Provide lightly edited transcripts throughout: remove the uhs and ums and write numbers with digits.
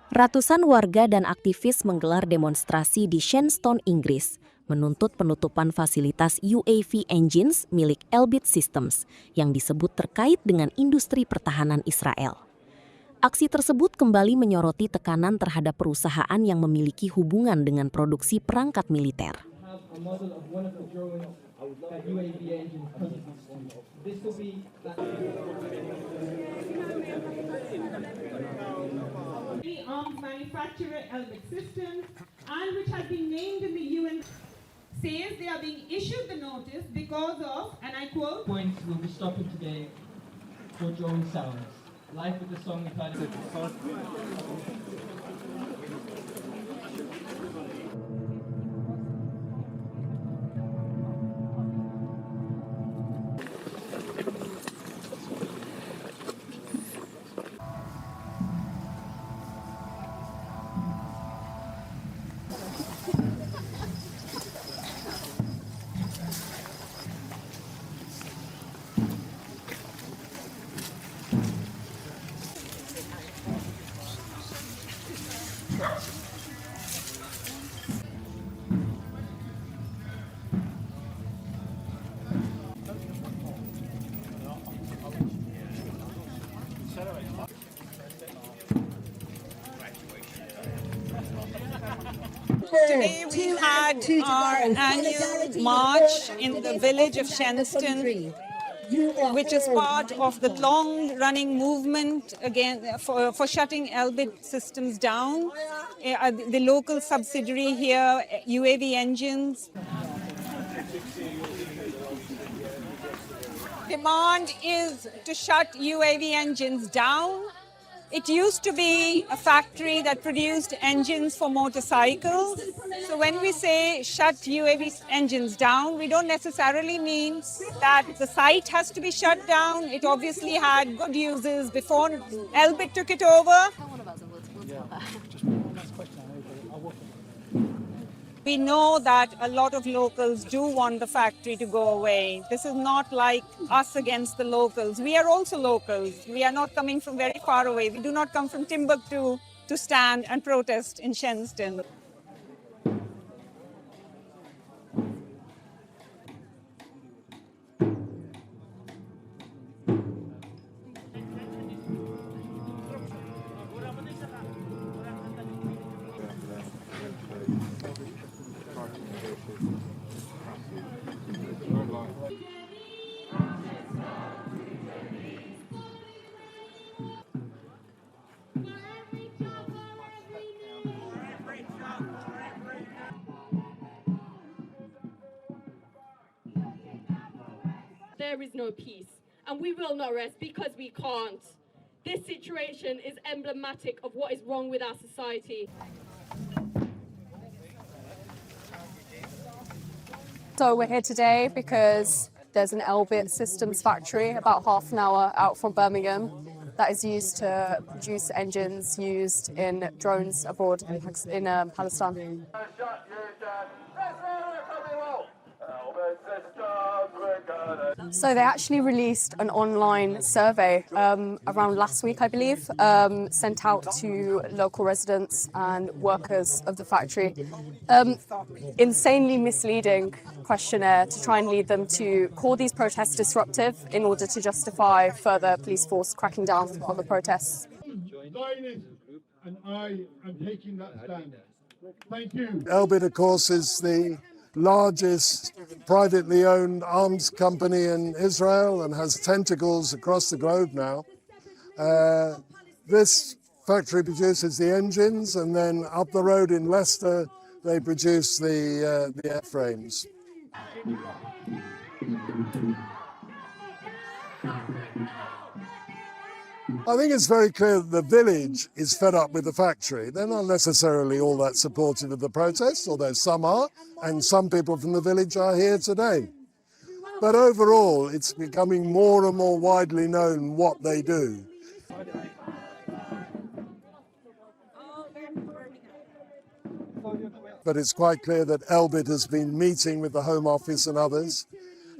Ratusan warga dan aktivis menggelar demonstrasi di Shenstone, Inggris, menuntut penutupan fasilitas UAV engines milik Elbit Systems yang disebut terkait dengan industri pertahanan Israel. Aksi tersebut kembali menyoroti tekanan terhadap perusahaan yang memiliki hubungan dengan produksi perangkat militer. Arms manufacturer Elbit Systems, and which has been named in the UN, says they are being issued the notice because of, and I quote, Points will be stopping today for drone sounds. Live with the song entitled Today we had our annual march in the village of Shenstone, which is part of the long-running movement again for shutting Elbit Systems down. The local subsidiary here, UAV Engines. Demand is to shut UAV Engines down. It used to be a factory that produced engines for motorcycles. So when we say shut UAV engines down, we don't necessarily mean that the site has to be shut down. It obviously had good uses before Elbit took it over. We know that a lot of locals do want the factory to go away. This is not like us against the locals. We are also locals. We are not coming from very far away. We do not come from Timbuktu to stand and protest in Shenstone. There is no peace, and we will not rest because we can't. This situation is emblematic of what is wrong with our society. So we're here today because there's an Elbit Systems factory about half an hour out from Birmingham that is used to produce engines used in drones abroad in Palestine. So they actually released an online survey around last week, I believe, sent out to local residents and workers of the factory. Insanely misleading questionnaire to try and lead them to call these protests disruptive in order to justify further police force cracking down on the protests. And I am taking that stand. Thank you. Elbit, of course, is the largest privately owned arms company in Israel and has tentacles across the globe now. This factory produces the engines, and then up the road in Leicester they produce the airframes. I think it's very clear that the village is fed up with the factory. They're not necessarily all that supportive of the protests, although some are, and some people from the village are here today. But overall, it's becoming more and more widely known what they do. But it's quite clear that Elbit has been meeting with the Home Office and others.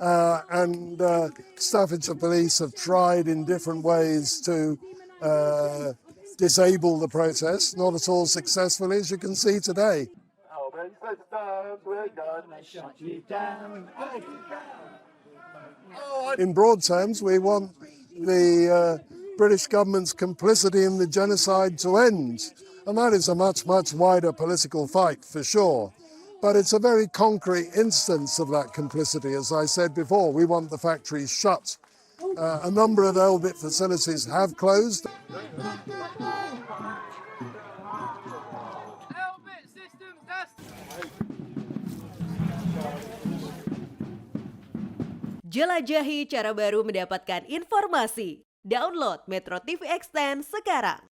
And Staffordshire police have tried in different ways to disable the protests, not at all successfully, as you can see today. In broad terms, we want the British government's complicity in the genocide to end. And that is a much, much wider political fight, for sure. But it's a very concrete instance of that complicity. As I said before, we want the factories shut. A number of Elbit facilities have closed. Jelajahi cara baru mendapatkan informasi. Download MetroTV Extend sekarang.